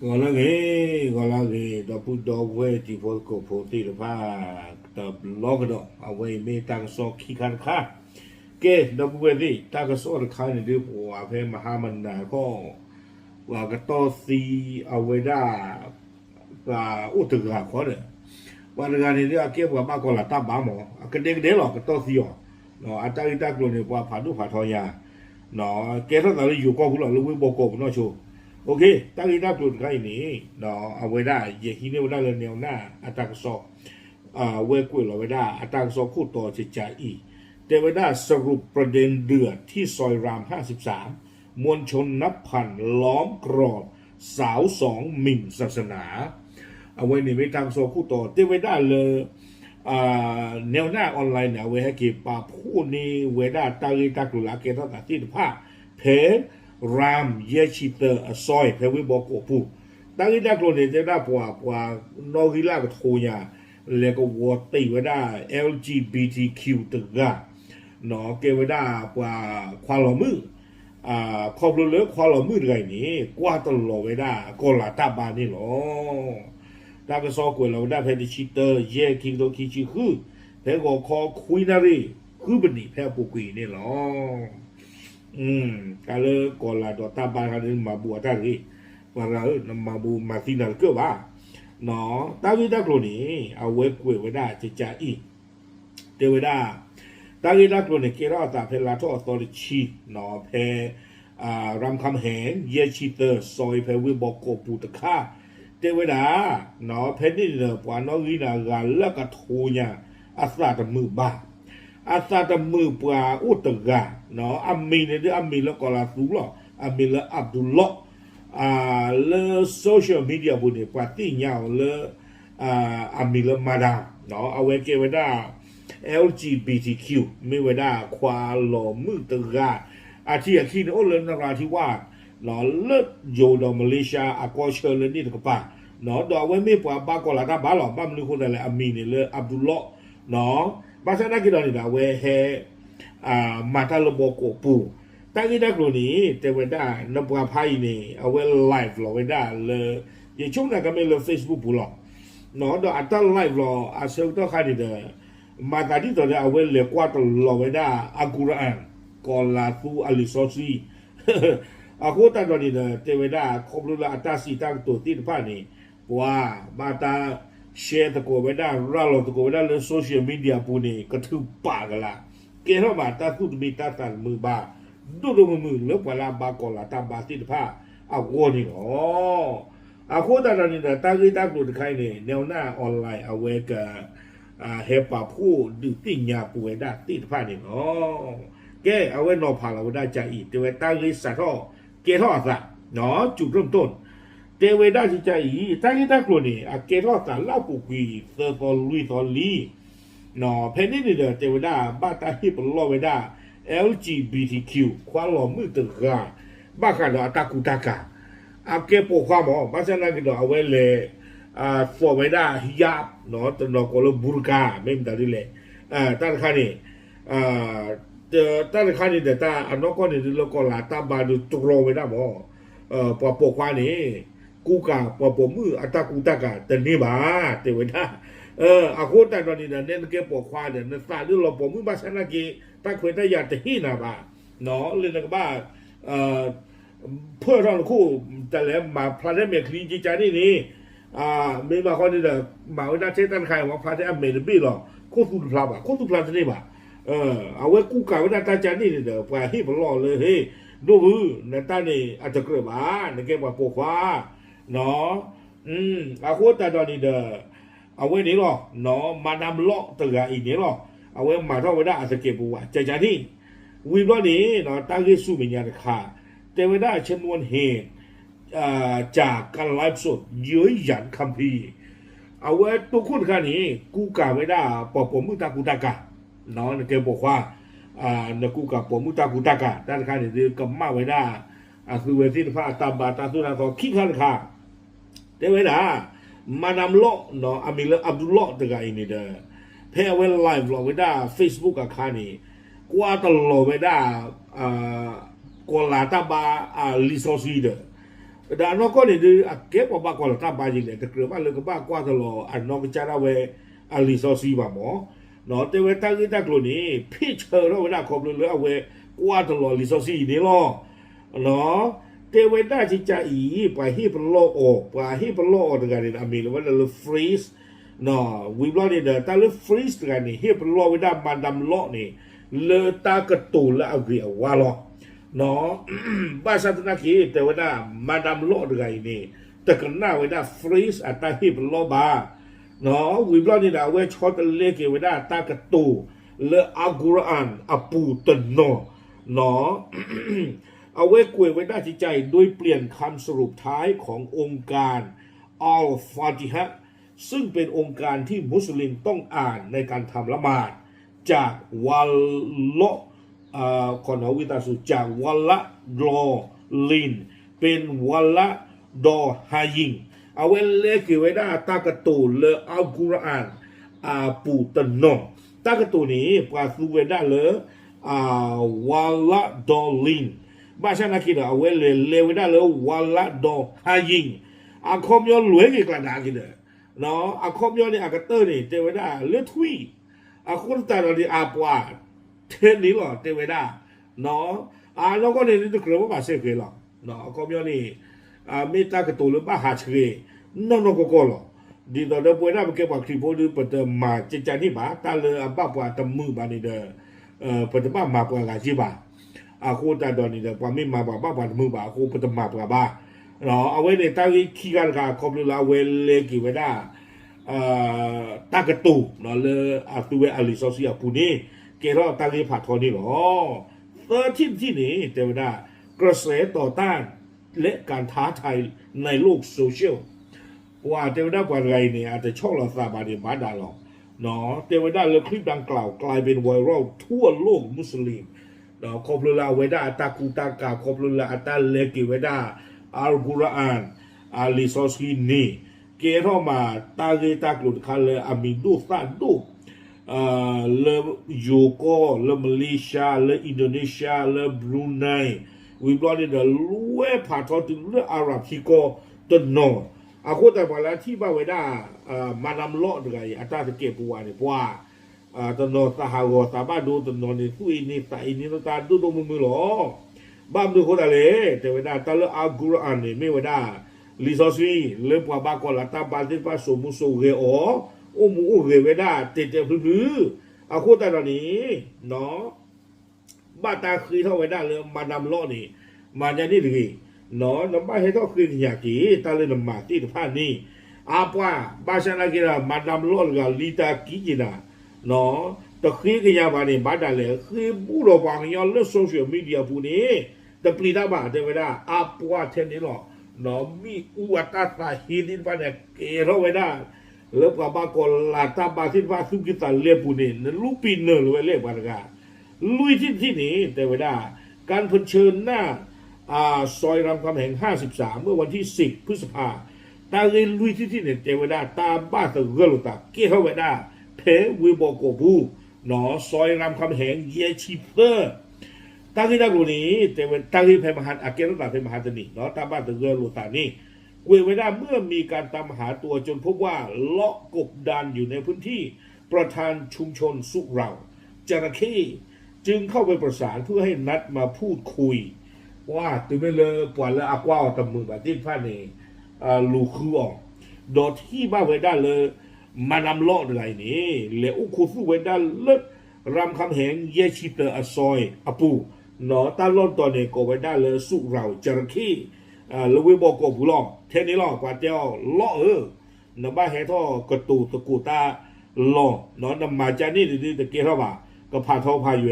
Golagi, the put dog way to Volco for the pa, the logado away me tang so kikan ka. Ke the way tag so the kind of do for a pay Mahaman ko. Wagato si aweda utuga kore. Wanagani dia ke wa ba ko la ta ba mo. Akade de lo to si yo. No atari ta klo ni kwa phadu pha tho ya. No ke tho ta lu yu ko ku lo lu wi bo ko no chu. Okay, tari ta klo kai ni no aweda ye hi ne wada le ne na atak so. เวกุยเราไว้ได้อาตางสอคู่ต่อจิตใจอีเทวดาสรุปประเด็นเดือดที่ซอยราม53มวลชนนับพันล้อมกรอบสาวสองหมิ่นศาสนาเอาไว้ในไม่ทางสอคู่ต่อเทวดาเลยแนวหน้าออนไลน์เนี่ยเวให้เก็บปาผู้นี้เวดาตาลีตากลุลาเกตัดที่ผ้าเพรามเยชิเตอร์ซอยเพวิบอกโอผู้ตาลีตากลุเนี่ยจะได้ปัวนอริลากโทยาแล้วก็วอตีไว้ได้ LGBTQ ตึกอะเนาะเกไว้ได้กว่าความหล่อมือความรู้เลือกความหล่อมือไงนี่กว่าตลอดไว้ได้ก็หลาตาบานนี่หรอถ้าก็สอกวยเราได้เพดิชิเตอร์เย่คิงโตคิชิคือเพก็คอคุยนารีคือบันนี่แพ้ปุกุยนี่หรอก็เลยก็หลาดตาบานกันมาบัวได้เลยว่าเรามาบูมาที่นั่นก็ว่าเนาะตาวิดากโลนี่เอาไว้กวยไว้ได้จะจ่าอีเทวดาตาวิดากโลนี่เกล้าตาเพลาทอตอริชีเนาะเพรำคำแหงเยชิเตอร์ซอยเพวิบอกโกปูตะค่าเทวดาเนาะเพนี่เนปวานอรินากาแล้วก็โทญาอาสาตมือบาอาสาตมือปวาอุตกาเนาะอามีเนี่ยอามีแล้วก็ลาสูหรออามีแล้วอับดุลลอle social media บุญเนี่ยปฏิญญาleมีle มาดาเนาะเอาไว้เก็บไว้ได้ LGBTQ ไม่ไว้ได้ควาหล่อมือตะกาอาที่คิดโอ้เลยนราธิวาสเนาะเลิศโยดอมาเลเซียอากอเชอร์เลยนี่ตะกป่าเนาะดอกไว้ไม่ปว่าบากอลาตาบ้าหรอบ้ามันคนอะไรอามีเนี่ยle อับดุลลอเนาะภาษานักกีฬาเนี่ยเว้เฮมาตาลโบโกปูตั้งที่นักเรียนนี่เทวดานับว่าไพ่นี่เอาไว้ไลฟ์หรอไว้ได้เลยอย่างช่วงนั้นก็ไม่เลย Facebook ปุ๊บหรอกเนาะเดี๋ยวอัตราไลฟ์หรออาเซลต้องขายดีเด้อมาตอนที่ตอนนี้เอาไว้เลี้ยกว่าตลอดไว้ได้อัลกุรอานก่อนลาตูอัลลิซอซีอาโคตรตอนนี้เด้อเทวดาครบรู้ละอัตราสีตั้งตัวที่ผ่านนี่ว่ามาตาแชร์ตะโกไว้ได้เราตะโกไว้ได้เลยโซเชียลมีเดียปุ๊บนี่ก็ถือปากกันละเกี่ยวกับมาตาพูดมีตาตันมือบ้าดูมือเลิกเวลาบากอลาตามบาสิทผ้าเอาโง่นี่อ๋อเอาโคตรตอนนี้นะตั้งที่ตั้งดูใครเนี่ยแนวหน้าออนไลน์เอาไว้กับเฮปาผู้ดื้อติ่งยาป่วยได้ติดผ้านี่อ๋อแกเอาไว้นอพาเราได้ใจอีกแต่ว่าตั้งที่สัตว์ท่อเกท่อสัตว์เนาะจุดเริ่มต้นเทวดาจิตใจอีตั้งที่ตั้งตัวนี่เกท่อสัตว์เล่าปุกีเซอร์ตอลุยตอลีเนาะเพนนี่เด้อเทวดาบ้าตาฮิปลอไว้ได้LGBTQ ความหล่อมือตึกาบ้ากันเราตากุตากาอาเก็บปกความหมอมาเช่นนั้นก็เอาไว้เลยฟอร์ไว้ได้ฮิญาบเนาะแต่เราก็เลยบุรกาไม่มีอะไรเลยตั้งแต่นี้ตั้งแต่นี้แต่ตาอันนั้นก็เนี่ยเราก็ลาตาบาดูตรงไว้ได้หมอปปกความนี้กูกาปมือตากุตากาแต่นี่บ้าแต่ไว้ได้อาโคตรตอนนี้เนี่ยเก็บปกความเนี่ยตาดูเราปมือมาเช่นนั้นกี่ถ้าเคยได้ยาแต่ที่นะบ้าเนาะเรื่องบ้าเพื่อเราคู่แต่แล้วมาพระเจ้าเมียคลีจิจานี่ไม่มาคนนี้เด้อมาวันนั้นเช่นตั้งใครว่าพระเจ้าเมียบี้หรอโคตรพลาบ่ะโคตรพลาจะนี่บ่ะเอาไว้กู้กาวันนั้นตาจานี่เด้อไปให้ผมรอเลยเฮ้ดูมือในตานี่อาจจะเกิดบ้าในเก็บว่าปกฟ้าเนาะอาโคตรตอนนี้เด้อเอาไว้นี่หรอเนาะมานำเลาะตัวอีกนี่หรอเอาไว้มาเท่าไว้ได้อาจจะเก็บว่าใจจานี่วิบวันี้เนาะตั้งที่สู้เป็นยาขาแต่ไว้ได้ชนวนเหตุจากการไลฟ์สดเย้ยหยันคัมภีร์เอาไว้ตัวคนข้านี้กูกาไว้ได้ปอมุตากุตากะเนาะเกี่ยวบอกว่าในกูกาปอมุตากุตากะด้านข้านี้ก็มาไว้ได้คือเวทีฟ้าตาบาตาสุนาก็ขี้ขันขาแต่ไว้ได้มานำเลาะเนาะอามิลอับดุลเลาะตัวกันนี่เด้อเพื่อไว้ไลฟ์ไว้ได้ Facebook กับข้านี้กว่าตลอดไว้ได้กว่าลาตาบาลิซอซีเด้อ da no ko ni de ke ko ba ko la ta ba ji le de kre ba le ko ba kwa to lo a no ka ra we a li so si ba mo no te we ta ki ta klo ni phi che ro we na ko lo le we kwa to lo li so si ni lo no te we da chi cha i pa hi pa lo o pa hi pa lo o de ga ni a mi lo we le freeze no we blood in the ta le freeze de ga ni hi pa lo we da man dam lo ni le ta ka tu la a gri a wa lo no ba sa ta ki te we da man dam lo de ga ni te ka na we da freeze a ta hi pa lo ba no we blood in the we chot le ke we da ta ka tu le aguran apuตโนเนาะ เอาไว้คุยไว้ได้ที่ใจโดยเปลี่ยนคำสรุปท้ายขององค์การอัลฟาติฮะซึ่งเป็นองค์การที่มุสลิมต้องอ่านในการทำละหมาดจากวัลละขอวิตาสุจากวัลละดอลินเป็นวัลละดอฮายิงเอาไว้เลขไว้ได้ตากระตูเลอัลกุรอานปูตโนตากระตูนี้ปราสูไว้ได้เลยวัลละดอลินบ้านฉันนักกินเอาไว้เลวได้เลยวัลละดอฮายิงอาคมยอนรวยกี่กระดาษกินเนาะอาคมยอนนี่อากาเตอร์นี่เทวดาเลือดทุยอาคนตาเราดีอาปวาเทนนี้หรอเทวดาเนาะเราก็เนี่ยนี่ตัวเกลือว่าเสียเกลือเนาะอาคมยอนนี่เมตตากระตูหรือบ้าหาเฉยนั่นเราก็หรอดีต่อเดิมป่วยได้มาเก็บว่าคลิปดูเปิดมาเจจานี่บ้าตาเลยบ้าปวาตมือบ้านี่เด้อเปิดบ้ามาปวากันจีบ้าอาคูตาดอนนี่เด้อความไม่มาบ้าบ้าปวามือบ้าคูเปิดมาปวาบ้าเนาะเอาไว้ในตาขี้กันกับคอมพิวเตอร์เวลเลกิไว้ได้ตากระตูเนาะเลยตัวอลิซอเซียปูนี่เกล้อตาลีผัดทอนี่หรอที่นี่เทวดากระแสต่อต้านและการท้าทายในโลกโซเชียลว่าเทวดากว่าไรเนี่ยอาจจะช่องเราซาบาดีมาดาหรอกเนาะเทวดาเลยคลิปดังกล่าวกลายเป็นไวรัลทั่วโลกมุสลิมเนาะคอมพิวเตอร์เวด้าตากูตากาคอมพิวเตอร์อัตาเลกิเวด้าอัลกุรอานอาลิซอสกีนี่เกล้อมาตาเกตากลุดคันเลยอามิดูซาดูเลยูโกเลมาเลเซียเลอินโดนีเซียเลบรูไนวิบลอนี่เดลุเวผ่าทอถึงเรื่องอาหรับฮิโกตโนอาคูแต่พอแล้วที่บ้าเวด้ามานำเลาะด้วยอัตราจะเก็บปัวเนี่ยปัวตโนสหาวสาบ้าดูตโนนี่คุยนี่ใส่นี่ตาดูมือหรอบ้ามดูคนอะไรแต่เวลาตาเลอัลกุรอานนี่ไม่เวลาลิซอซีเล็บว่าบ้าก็ละตาบาที่ว่าสมุโซเรอโอ้มูเรเวลาเตะพื้นอาคูแต่ตอนนี้เนาะบ้าตาคือเท่าเวลาเลยมานำเลาะนี่มาจากนี่เลยเนาะน้ำบ้าให้เท่าคืออยากกี่ตาเลยน้ำมาที่ผ่านนี่อาปว่าบ้าฉันนักกีฬามานำเลาะกับลิตากิจินาเนาะแต่คือกันยาบานี่บ้าได้เลยคือผู้เราบางอย่างเรื่องโซเชียลมีเดียพวกนี้แต่ปลีดาบาเทวดาอาปว่าเช่นนี้หรอเนาะมีอุวัตตาฮิดินปานเนี่ยเกล้อไว้ได้แล้วก็บางคนลาตาบาที่ว่าสุกิตาเลียพวกนี้นั่นลูกปีนเนอร์เลยเรียกว่าอะไรกันลุยที่นี่เทวดาการเผชิญหน้าซอยรามคำแหง53เมื่อวันที่10พฤษภาตาเรียนลุยที่เนี่ยเทวดาตาบ้าตะเกลือตาเกล้อไว้ได้เพวิบอกโกบูเนาะซอยรามคำแหงเยชิเปอร์ตั้งที่นักลุนี้แต่เป็นตั้งที่เพมหันอาเกลตาเพมหันนี่เนาะตามบ้านตะเกลือลูตานี่เวได้เมื่อมีการตามหาตัวจนพบว่าเลาะกบดานอยู่ในพื้นที่ประธานชุมชนสุเราจระเข้จึงเข้าไปประสานเพื่อให้นัดมาพูดคุยว่าตื่นไม่เลยปล่อยแล้วอากว้าวตำมือแบบที่พระนี่ลูคือออกโดดที่บ้าเวได้เลยมานำเลาะอะไรนี่เหลืออุคุสุเวด้าเลิศรำคำแหงเยชิเตอร์อซอยอปูหนอตาล้นตอนนี้ก็เวด้าเลยสุเราจระเข้ลวิบอกกบุลองเทนี้ลองกว่าเจ้าเลาะนบ้าแห่ท่อกระตูตะกูตาลองเนาะนำมาจานี่ดีตะเกียร์ว่าก็พาทอพาอยู่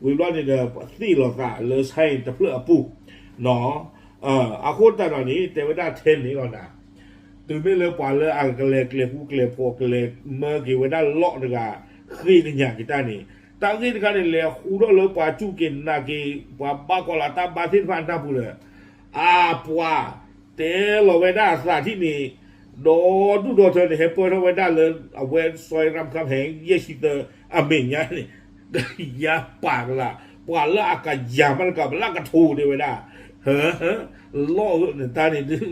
วิบล้อนี่เด้อสี่หลอกะเลยใช้ตะเพื่ออปูเนาะอาโคตรตอนนี้แต่เวด้าเทนนี้ก่อนนะตื่นไม่เลยปล่อยเลยกระเลกเลยผู้กระเลกพวกกระเลกเมื่อกี้เวด้าเลาะดีกว่าขี้กันอย่างกี่ตานี่ตั้งที่กันเลยคูโดเลยปล่อยจูกินนากีปล่อยบ้ากอลาตาบาทินฟันตาพูเลยปล่อยเตะเราเวด้าสถานที่นี่โดนดูโดนเธอเนี่ยเห็นเปิดเอาเวด้าเลยเอาเวซอยรำคำแหงเยชิเตอร์อเมนยานี่ยาปากละปล่อยละอากาศยามันกับละกระทูนี่เวด้า ฮะล่อเนี่ยตาเนี่ยดึง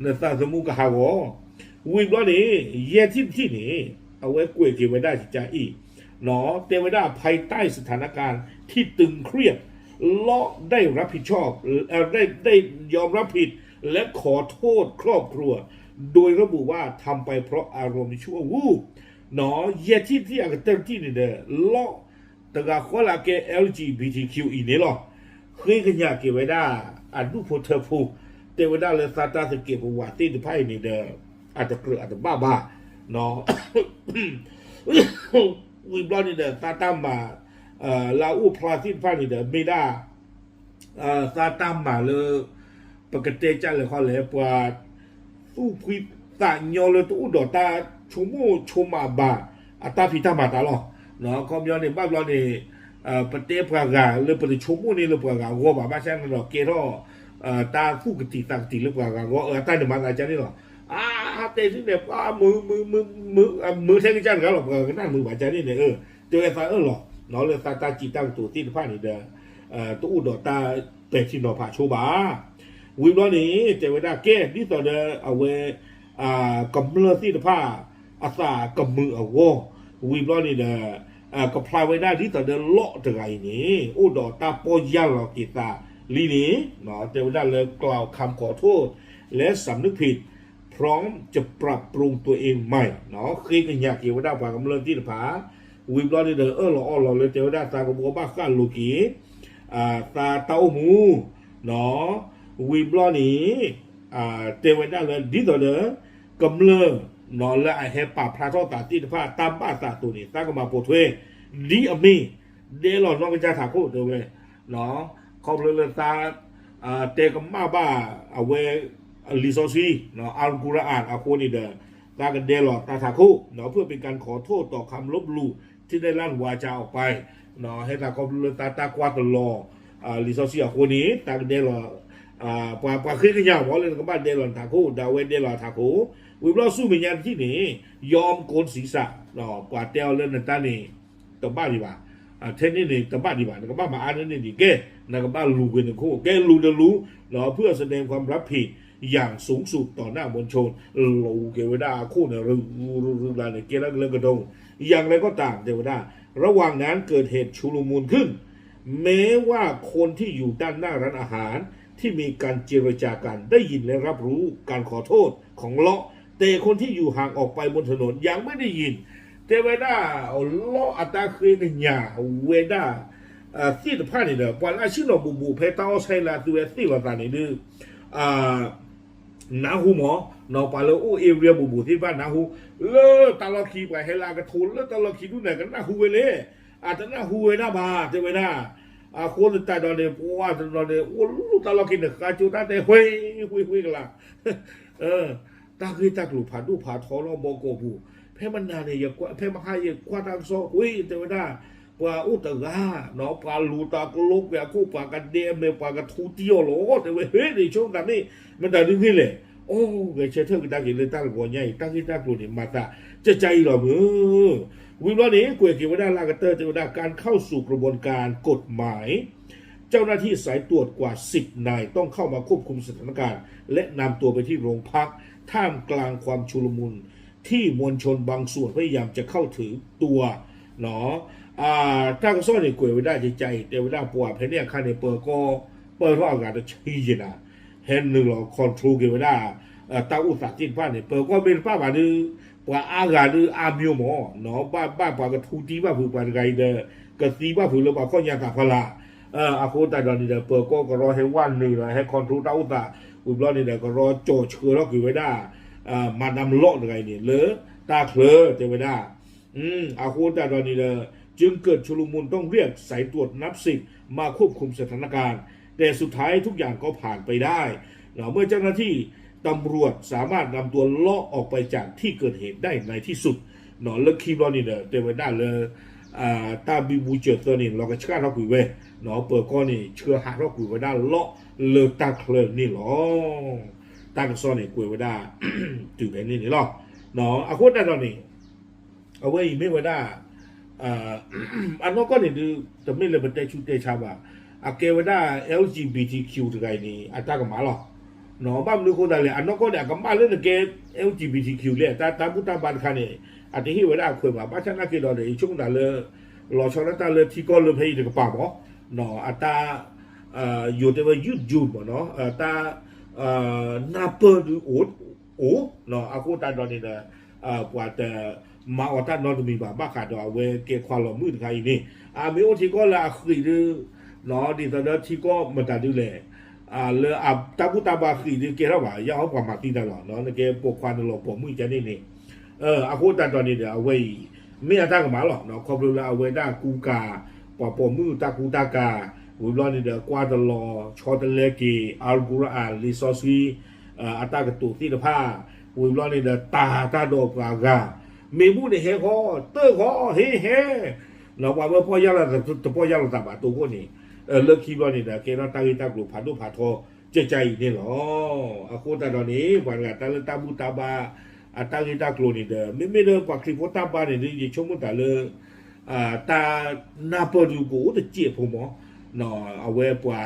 เนี่ยตาสมุกหาววิบล้อนี่เย่ที่นี่เอาไว้กล้วยเทวดาจิจาอีหนอเทวดาภายใต้สถานการณ์ที่ตึงเครียดเลาะได้รับผิดชอบได้ยอมรับผิดและขอโทษครอบครัวโดยระบุว่าทำไปเพราะอารมณ์ชั่ววูบหนอเย่ที่อาจจะเต็มที่นี่เด้อเลาะแต่ก็ขอละแก LGBTQE นี่หรอเคยกันอยากเก็บไว้ได้อ่านดูโพเธอพูเทวดาเลยซาตานสเก็บประวัติที่ไพ่นี่เด้ออาจจะเกลืออาจจะบ้าเนาะ วิบลอนี่เด้อตาตั้มมาลาอูพลาสินฟ้านี่เด้อไม่ได้ตาตั้มมาเลยปกติจังเลยเขาเลยว่าสู้พิตาญอเลยตู้ดอตาชั่วโมงชั่วมาบาตาพิธามาตาหรอเนาะคอมยอนนี่บ้าบลอนี่ประเทศพระกาเลยประเทศชั่วโมงนี่เลยพระกาวัวบ้าใช่ไหมเนาะเกล้อตาคู่กติตังติเลยพระกาวัวตาเดี๋ยวมาอาจารย์นี่เนาะเตะที่เนี่ยมือเท่กันจังกันหรอกนั่นมือบาดใจนี่เนี่ยเจอไอ้ฟ้าหรอกเนาะเลยตาจีตั้งตัวที่ผ้านี่เด้อตัวอุดตาเป็ดที่นอผ่าโชบาวิบล้อนี้เจอเวลาแก้ที่ต่อเด้อเอาไว้กำเลือที่ผ้าอาสากำมือเอาวอวิบล้อนี้เด้อกำพลายไว้ได้ที่ต่อเด้อเลาะตะไงนี่อุดตาปอยาหรอกกีตาลีนี้เนาะเจอเวลาเลยกล่าวคำขอโทษและสำนึกผิดพร้อมจะปรับปรุงตัวเองใหม่เนาะเคยกันอยากเกี่ยวได้ผ่ากำเนิดที่ผาวิบล้อนี่เด้อหล่อเลยเจ้าได้ตากระบอกบ้าข้าลูกีตาเต้าหมูเนาะวิบล้อนี้เจ้าได้เลยดีต่อเลยกำเนิดเนาะและไอเฮปปาพระทอตาที่ผาตามบ้าตาตัวนี้ตากระมาโปรเทดีอมีเดลอนน้องกันจะถากโคตรเลยเนาะเขาเลยตาเตะกับมาบ้าเอาไว้ลิซอซีเนาะอัลกุรอานอะโคนิเดอตากันเดลอตาทาคุเนาะเพื่อเป็นการขอโทษต่อคำลบหลู่ที่ได้ลั่นวาจาออกไปเนาะให้ตาคอมตากวาตลอลิซอซีอะโคนี้ตากันเดลปาขึ้นกันยาวบอกเลยกับบ้านเดลอนทาคุดาวเวเดลอทาคุวิบล้อสู้มีญาณที่นี่ยอมโกนศีรษะเนาะกว่าเตลเล่นนั่นตานี่ต่อบ้านดีกว่าเทนนี่นี่ต่อบ้านดีกว่ากับบ้านมาอ่านนี่ดีแกกับบ้านลูกันคู่แกลูเดลูเนาะเพื่อแสดงความรับผิดอย่างสูงสุดต่อหน้ามวลชนโลเกวดาคู่เนี่ยรึลาเนี่ยเกล้าเรื่องกระดงอย่างไรก็ตามเทวดาระหว่างนั้นเกิดเหตุชุลมุนขึ้นแม้ว่าคนที่อยู่ด้านหน้าร้านอาหารที่มีการเจรจากันได้ยินและรับรู้การขอโทษของเลาะแต่คนที่อยู่ห่างออกไปบนถนนยังไม่ได้ยินเทวดาเลาะอัตตาเคยเนี่ยเวดาที่ตะพานี่เด้อปอนอาชิโนบุเพตาใช้ละตัวที่ว่าตานี่ดื้อนาหูหมอเนาะปาเลโอเอเรียบุที่บ้านนาหูเลตาลอคีไปให้ลากระทุนเลตาลอคีดูไหนกันนาหูเลยอาจจะนาหูหน้าบาเจ้าไว้หน้าคนตายตอนเดียวว่าตอนเดียวโอ้ลูกตาลอคีเนี่ยกาจูตาเตะเฮ้ยกันละตาคือตากลุผ่านดูผ่านท้องเราบอกกูเพ่มันนาเนี่ยอย่ากว่าเพ่มาให้อย่ากว่าทางโซ่เฮ้ยเจ้าไว้หน้าว่าอุตกาเนาะปลาลูตากลุกแบบคู่ปลากระเดียมเนี่ยปลากระทูเตี้ยวโหลแต่เฮ้ยในช่วงนั้นนี่มันแต่ดึงนี่แหละโอ้เกยเชื่อเธอกันตั้งกี่เลยตั้งหัวใหญ่ตั้งที่ตั้งกลุ่มนี่มาตาจะใจหรอมือวิบล้อนี้กวยเกี่ยวกับด้านลากเตอร์เจ้าด้านการเข้าสู่กระบวนการกฎหมายเจ้าหน้าที่สายตรวจกว่า10 นายต้องเข้ามาควบคุมสถานการณ์และนำตัวไปที่โรงพักท่ามกลางความชุลมุนที่มวลชนบางส่วนพยายามจะเข้าถือตัวเนาะถ้าก็ซ่อนในกวยไว้ได้ใจแต่ไว้ได้ปวดเพเนี่ยคันในเปิดก็เปิดท่ออากาศจะชี้นะเห็นหนึ่งหรอคอนโทรลเกี่ยวกับได้ตาอุตสาหจิตบ้านเนี่ยเปิดก็เป็นป้าบ้านนึงปว่าอากาศนึงอามิวหมอเนาะบ้านปากระทูตีบ้าผือปานไกเดอกระตีบ้าผือแล้วปาข้อยาตาพลาอาโคตาดอนนี่เดเปิดก็รอให้วันหนึ่งเลยให้คอนโทรลตาอุตสาอุบลนี่เดก็รอโจเชื่อแล้วกี่ไว้ได้มานำเลาะอะไรเนี่ยเลอตาเคลอจะไว้ได้อาโคตาดอนนี่เดจึงเกิดชุลมุนต้องเรียกสายตรวจนับ10มาควบคุมสถานการณ์แต่สุดท้ายทุกอย่างก็ผ่านไปได้เมื่อเจ้าหน้าที่ตำรวจสามารถนำตัวเลาะออกไปจากที่เกิดเหตุได้ในที่สุดเนาะเลิกคีบเรานี่เด้อเต็มไปได้เลยตาบิบูเจอตัวนี่เราก็เชื่อเราคุยเว้เนาะเปิดก้อนนี่เชื่อหาเราคุยไว้ได้เลาะเลิกตาเคลินนี่หรอตากระซ้อนนี่คุยไว้ได้ถึงแค่นี้นี่หรอเนาะอาคุณได้ตอนนี้เอาไว้ไม่ไว้ได้อันนั้นก็นี่ดูแต่ไม่เลยเป็นใจชุดเตชาวะ อาเกวดา LGBTQ ตัวไงนี่อัตากมาหรอเนาะบ้านนึกคนได้เลยอันนั้นก็เนี่ยก็มาเรื่องเก LGBTQ เลยตาบุตาบานคันนี่อันที่เวลาคุยมาบ้านฉันนักเรียนเลยช่วงนั้นเลยรอชนะตาเลยที่ก็เลยพยายามกับป่าวเนาะอัตาอยู่แต่ว่ายืดบ่เนาะตานาเปิดโอ้เนาะอากูตาตอนนี้เนี่ยกว่าแต่มาอตานอนมีบ้าขาดเอาเวเกควาลมืดใครนี่มีโอที่ก็ละคือเนาะดีตอนนั้นที่ก็มันตัดดูเลยเลยตาบุตาบาคือเกล้าว่าอย่าเอาความมาตีตลอดเนาะเกปกควันหลอกปมือจะนี่นี่อากูตาตอนนี้เดี๋ยวเอาไว้ไม่อาตั้งมาหรอกเนาะขอบดูแลเอาไว้ได้กูกาปมือตากูตากาวิบลอนี่เดี๋ยวกว่าตลอชอตเลกีอัลกุรอานลิซอซีอัตากตุที่ผ้าวิบลอนี่เดี๋ยวตาโดกากามีผู้เนี่ยเฮขอเตอขอเฮเราว่าเมื่อพ่อยาเราแต่พ่อยาเราตับตัวพวกนี้เลิกคิดว่านี่เดี๋ยวเกล้าตากิตากลุ่มผ่านดูผ่านทอใจนี่หรออากูตาตอนนี้วันกันตาเลตาบุตาบาตากิตากลุ่มนี่เดี๋ยวไม่เลิกกว่าคลิปตาบาเนี่ยยิ่งชมกันแต่เลิกตาหน้าเปิดอยู่กูจะเจี๊ยบผมอ๋อเนาะเอาไว้ปว่า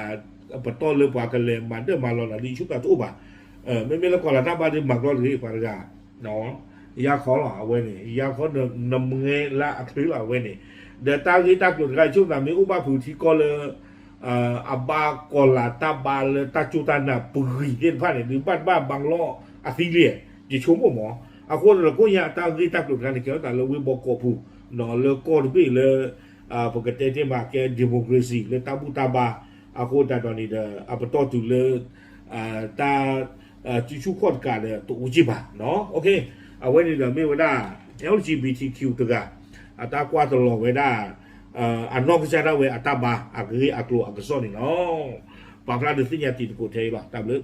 ปะต้นเลยปว่ากันเลยมันเดิมมาเราละดีชุดตาตู้บ่ะไม่แล้วก่อนละตาบาที่หมักเราหรือปากกาเนาะยาขอหล่อเอาไว้นี่ยาขอเดิมนำเงยละอักษรเอาไว้นี่เดี๋ยวตากิตากลุ่มใครชุดนั้นมีอุบาผูที่ก็เลยอบากอลาตาบาเลยตาจูตานะปุยเดินผ่านเนี่ยหรือบ้านบางล้ออาซิเลียจะชมผมหมออาคนเราก็อยากตากิตากลุ่มกันเกี่ยวแต่เราวิบอกกผู้เนาะเลยก็รู้เลยปกติที่มาแกดิโมคราซีเลยตาบุตาบาอาคนตาตอนนี้เด้อปตอตุเลยตาจิชุขอดกันเลยตัวอุจิบะเนาะโอเคเอาไว้นี่เดี๋ยวไม่ว่าได้ LGBTQ ตัวกันตากว่าตลอดไว้ได้อันนอกก็จะได้เวอัตบาอักฤษอักลัวอักษรนี่เนาะปากลาดึกที่ยาติดกูเทย์ป่ะตามเลย